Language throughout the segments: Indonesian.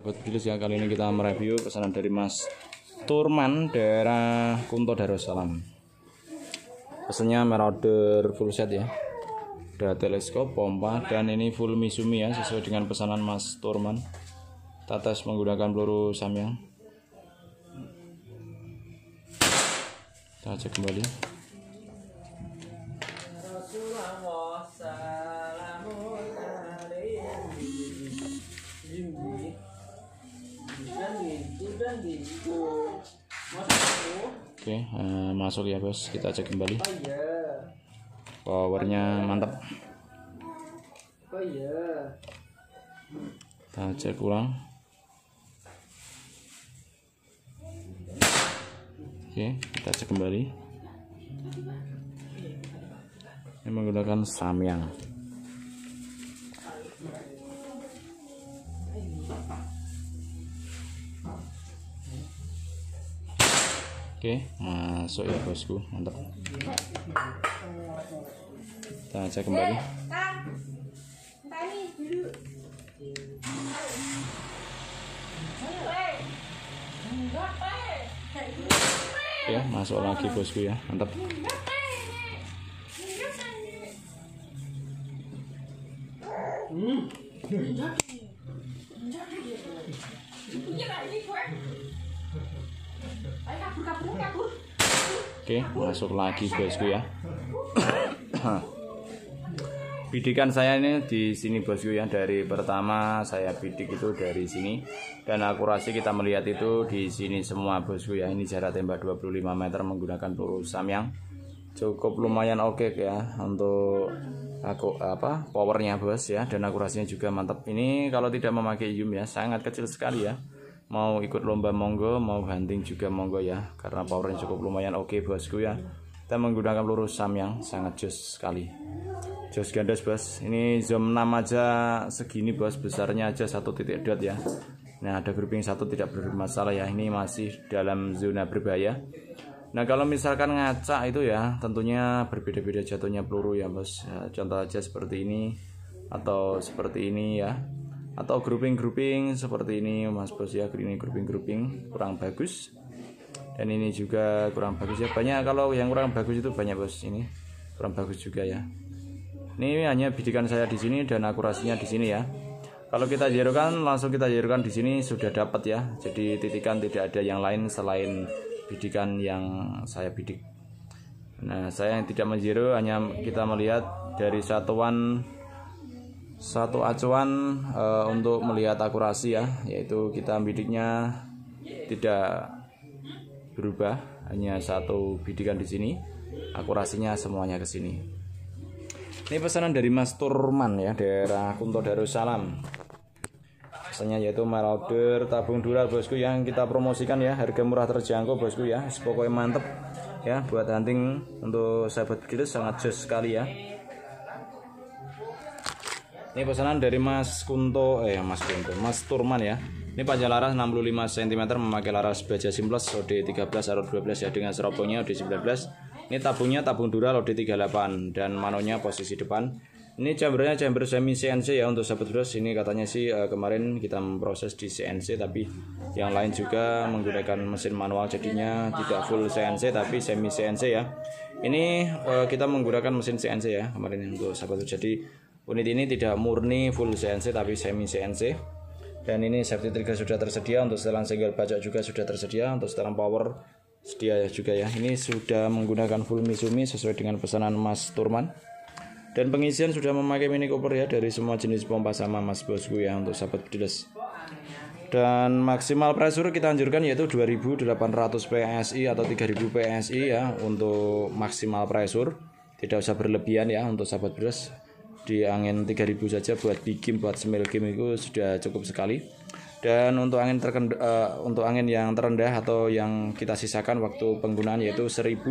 Buat Bilis ya, kali ini kita mereview pesanan dari Mas Turman daerah Kunto Darussalam. Pesannya Marauder full set ya. Ada teleskop, pompa, dan ini full Misumi ya, sesuai dengan pesanan Mas Turman. Kita tes menggunakan peluru Samyang. Kita cek kembali. Oke, masuk ya bos. Kita cek kembali. Powernya mantap. Kita cek ulang. Oke, kita cek kembali. Ini menggunakan Samyang. Oke, masuk ya bosku, mantap. Kita cek kembali. Oke, masuk lagi bosku ya, mantap. Oke, masuk lagi bosku ya. Bidikan saya ini di sini bosku ya. Dari pertama saya bidik itu dari sini, dan akurasi kita melihat itu di sini semua bosku ya. Ini jarak tembak 25 meter menggunakan peluru Samyang. Cukup lumayan oke ya untuk powernya bos ya, dan akurasinya juga mantap. Ini kalau tidak memakai yum ya, sangat kecil sekali ya. Mau ikut lomba monggo, mau hunting juga monggo ya, karena powernya cukup lumayan oke bosku ya. Kita menggunakan peluru Samyang, sangat jos sekali, jos gandas bos. Ini zoom 6 aja segini bos, besarnya aja 1 titik dot ya. Nah, ada grouping 1 tidak bermasalah ya, ini masih dalam zona berbahaya. Nah, kalau misalkan ngaca itu ya tentunya berbeda-beda jatuhnya peluru ya bos ya, contoh aja seperti ini atau seperti ini ya, atau grouping seperti ini mas bos ya. Ini grouping kurang bagus, dan ini juga kurang bagus ya. Banyak kalau yang kurang bagus itu banyak bos, ini kurang bagus juga ya. Ini hanya bidikan saya di sini dan akurasinya di sini ya. Kalau kita zerokan, langsung kita zerokan di sini sudah dapat ya. Jadi titikan tidak ada yang lain selain bidikan yang saya bidik. Nah, saya yang tidak menzero, hanya kita melihat dari satu acuan untuk melihat akurasi ya, yaitu kita bidiknya tidak berubah, hanya satu bidikan di sini, akurasinya semuanya ke sini. Ini pesanan dari Mas Turman ya, daerah Kunto Darussalam. Pesannya yaitu Marauder tabung dural bosku, yang kita promosikan ya, harga murah terjangkau bosku ya. Pokoknya mantep ya, buat hunting untuk sahabat Bilis sangat jos sekali ya. Ini pesanan dari Mas Turman ya. Ini panjang laras 65 cm, memakai laras baja simples OD13 arrow 12 ya, dengan serobongnya OD19. Ini tabungnya tabung dural OD38, dan manonya posisi depan. Ini chambernya chamber semi CNC ya untuk sahabat Bilis. Ini katanya sih kemarin kita memproses di CNC, tapi yang lain juga menggunakan mesin manual, jadinya tidak full CNC tapi semi CNC ya. Ini kita menggunakan mesin CNC ya kemarin untuk sahabat Bilis. Jadi unit ini tidak murni full CNC tapi semi CNC. Dan ini safety trigger sudah tersedia, untuk setelan single bacok juga sudah tersedia, untuk setelan power sedia juga ya. Ini sudah menggunakan full Misumi sesuai dengan pesanan Mas Turman. Dan pengisian sudah memakai mini cooper ya, dari semua jenis pompa sama mas bosku ya untuk sahabat Bilis. Dan maksimal pressure kita anjurkan yaitu 2800 PSI atau 3000 PSI ya untuk maksimal pressure. Tidak usah berlebihan ya untuk sahabat Bilis. Di angin 3000 saja buat bikin, buat smell game itu sudah cukup sekali. Dan untuk angin yang terendah atau yang kita sisakan waktu penggunaan yaitu 1000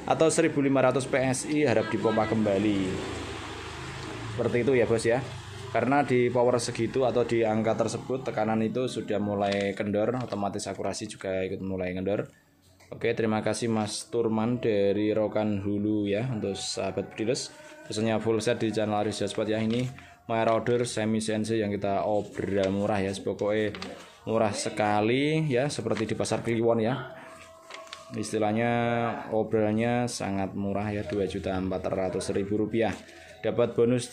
atau 1500 PSI harap dipompa kembali. Seperti itu ya bos ya. Karena di power segitu atau di angka tersebut tekanan itu sudah mulai kendor, otomatis akurasi juga ikut mulai kendor. Oke, terima kasih Mas Turman dari Rokan Hulu ya untuk sahabat Bilis. Pesannya full set di channel Aris Spot ya. Ini Marauder semi CNC yang kita obral murah ya, pokoknya murah sekali ya, seperti di pasar Kliwon ya. Istilahnya obralnya sangat murah ya, Rp2.400.000. Dapat bonus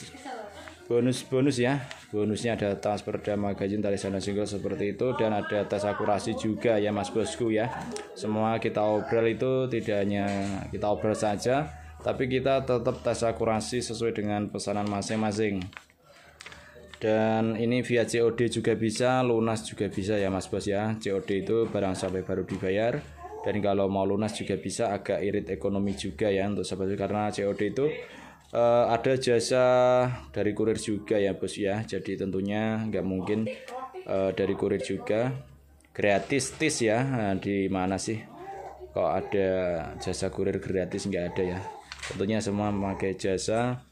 ya. Bonusnya ada tas perda magazine tali sandang single seperti itu, dan ada tas akurasi juga ya Mas Bosku ya. Semua kita obral itu tidak hanya kita obral saja, tapi kita tetap tas akurasi sesuai dengan pesanan masing-masing. Dan ini via COD juga bisa, lunas juga bisa ya Mas Bos ya. COD itu barang sampai baru dibayar, dan kalau mau lunas juga bisa, agak irit ekonomi juga ya untuk sahabat, karena COD itu ada jasa dari kurir juga ya Bos ya. Jadi tentunya nggak mungkin dari kurir juga gratis ya. Nah, di mana sih kok ada jasa kurir gratis? Nggak ada ya. Tentunya semua memakai jasa,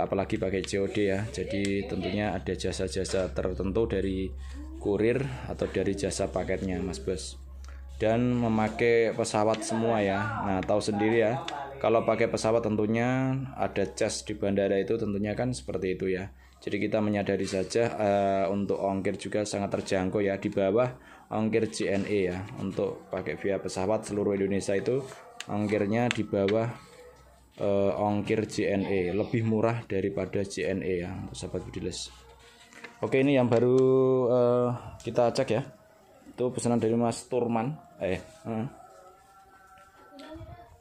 apalagi pakai COD ya. Jadi tentunya ada jasa-jasa tertentu dari kurir atau dari jasa paketnya Mas Bos. Dan memakai pesawat semua ya. Nah, tahu sendiri ya, kalau pakai pesawat tentunya ada cas di bandara itu, tentunya kan seperti itu ya. Jadi kita menyadari saja untuk ongkir juga sangat terjangkau ya, di bawah ongkir JNE ya. Untuk pakai via pesawat seluruh Indonesia itu ongkirnya di bawah ongkir JNE, lebih murah daripada JNE ya untuk sahabat Budiles. Oke, ini yang baru kita cek ya, itu pesanan dari Mas Turman.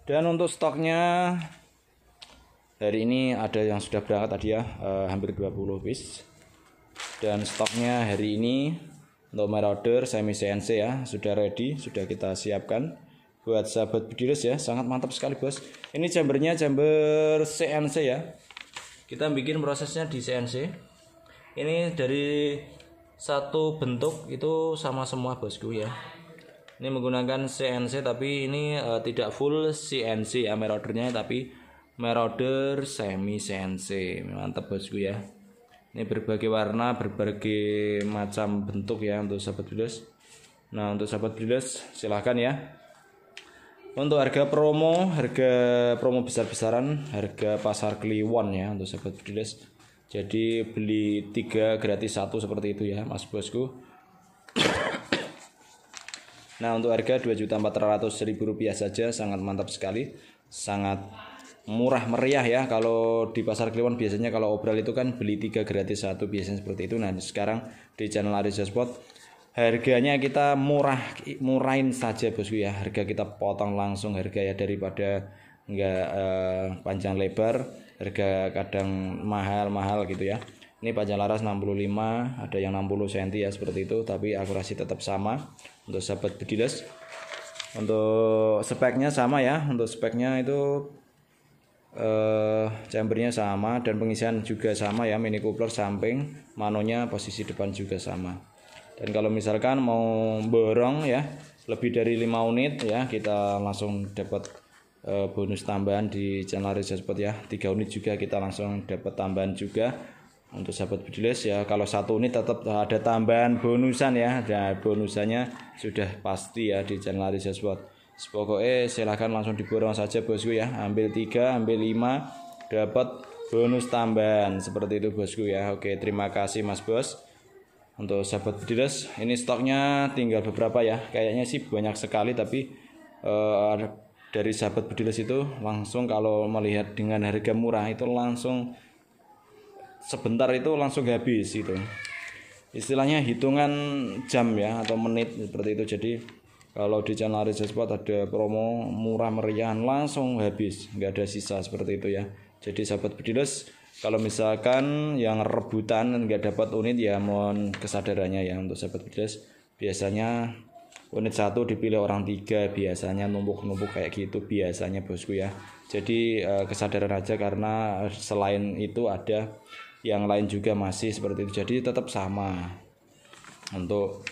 Dan untuk stoknya hari ini ada yang sudah berangkat tadi ya, hampir 20 piece. Dan stoknya hari ini untuk Marauder semi CNC ya, sudah ready, sudah kita siapkan buat sahabat Budiles ya. Sangat mantap sekali Bos. Ini chambernya chamber CNC ya. Kita bikin prosesnya di CNC. Ini dari satu bentuk itu sama semua Bosku ya. Ini menggunakan CNC, tapi ini tidak full CNC ya Maraudernya, tapi Marauder semi CNC. Mantap Bosku ya. Ini berbagai warna, berbagai macam bentuk ya untuk sahabat Budiles. Nah, untuk sahabat Budiles silahkan ya. Untuk harga promo besar-besaran, harga pasar Kliwon ya untuk sahabat Budiles. Jadi beli 3 gratis 1 seperti itu ya Mas Bosku. Nah, untuk harga Rp2.400.000 saja, sangat mantap sekali, sangat murah meriah ya. Kalau di pasar Kliwon biasanya kalau obral itu kan beli 3 gratis 1 biasanya seperti itu. Nah, sekarang di channel Arisa Sport harganya kita murahin saja Bosku ya. Harga kita potong langsung harga ya, daripada enggak panjang lebar, harga kadang mahal gitu ya. Ini panjang laras 65, ada yang 60 cm ya seperti itu, tapi akurasi tetap sama untuk sahabat Budiles. Untuk speknya sama ya, untuk speknya itu chambernya sama, dan pengisian juga sama ya, mini coupler samping, manonya posisi depan juga sama. Dan kalau misalkan mau borong ya lebih dari 5 unit ya, kita langsung dapat bonus tambahan di channel Arisa Sport ya. 3 unit juga kita langsung dapat tambahan juga untuk sahabat Budiles ya. Kalau 1 unit tetap ada tambahan bonusan ya. Dan bonusannya sudah pasti ya di channel Arisa Sport. Pokoknya silahkan langsung diborong saja Bosku ya. Ambil 3, ambil 5, dapat bonus tambahan seperti itu Bosku ya. Oke, terima kasih Mas Bos. Untuk sahabat Budiles, ini stoknya tinggal beberapa ya. Kayaknya sih banyak sekali, tapi dari sahabat Budiles itu langsung kalau melihat dengan harga murah itu langsung sebentar itu langsung habis itu. Istilahnya hitungan jam ya atau menit seperti itu. Jadi kalau di channel Arisa Sport ada promo murah meriah langsung habis, nggak ada sisa seperti itu ya. Jadi sahabat Budiles, kalau misalkan yang rebutan nggak dapat unit ya mohon kesadarannya ya untuk sahabat Budiles. Biasanya unit 1 dipilih orang 3, biasanya numpuk-numpuk kayak gitu biasanya Bosku ya. Jadi kesadaran aja, karena selain itu ada yang lain juga masih seperti itu. Jadi tetap sama untuk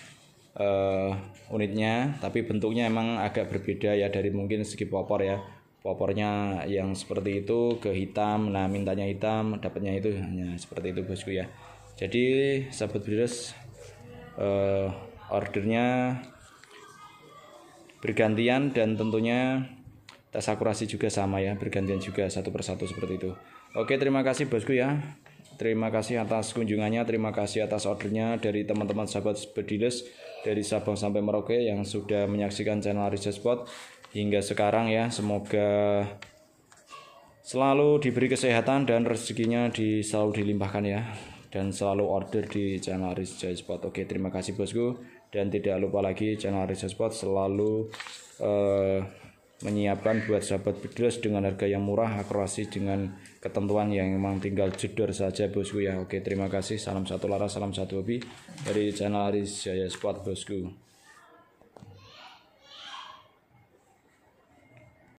unitnya, tapi bentuknya emang agak berbeda ya, dari mungkin segi popor ya. Popornya yang seperti itu ke hitam, nah mintanya hitam, dapatnya itu hanya seperti itu Bosku ya. Jadi sahabat Budiles, ordernya bergantian, dan tentunya tas akurasi juga sama ya, bergantian juga satu persatu seperti itu. Oke, terima kasih Bosku ya. Terima kasih atas kunjungannya, terima kasih atas ordernya dari teman-teman sahabat Bediles dari Sabang sampai Merauke yang sudah menyaksikan channel Aris Spot hingga sekarang ya. Semoga selalu diberi kesehatan dan rezekinya selalu dilimpahkan ya, dan selalu order di channel Aris Spot. Oke, terima kasih bosku, dan tidak lupa lagi channel Aris Spot selalu menyiapkan buat sahabat Bediles dengan harga yang murah, akurasi dengan ketentuan yang memang tinggal jedor saja bosku ya. Oke, terima kasih, salam satu laras, salam satu hobi dari channel Aris Spot bosku.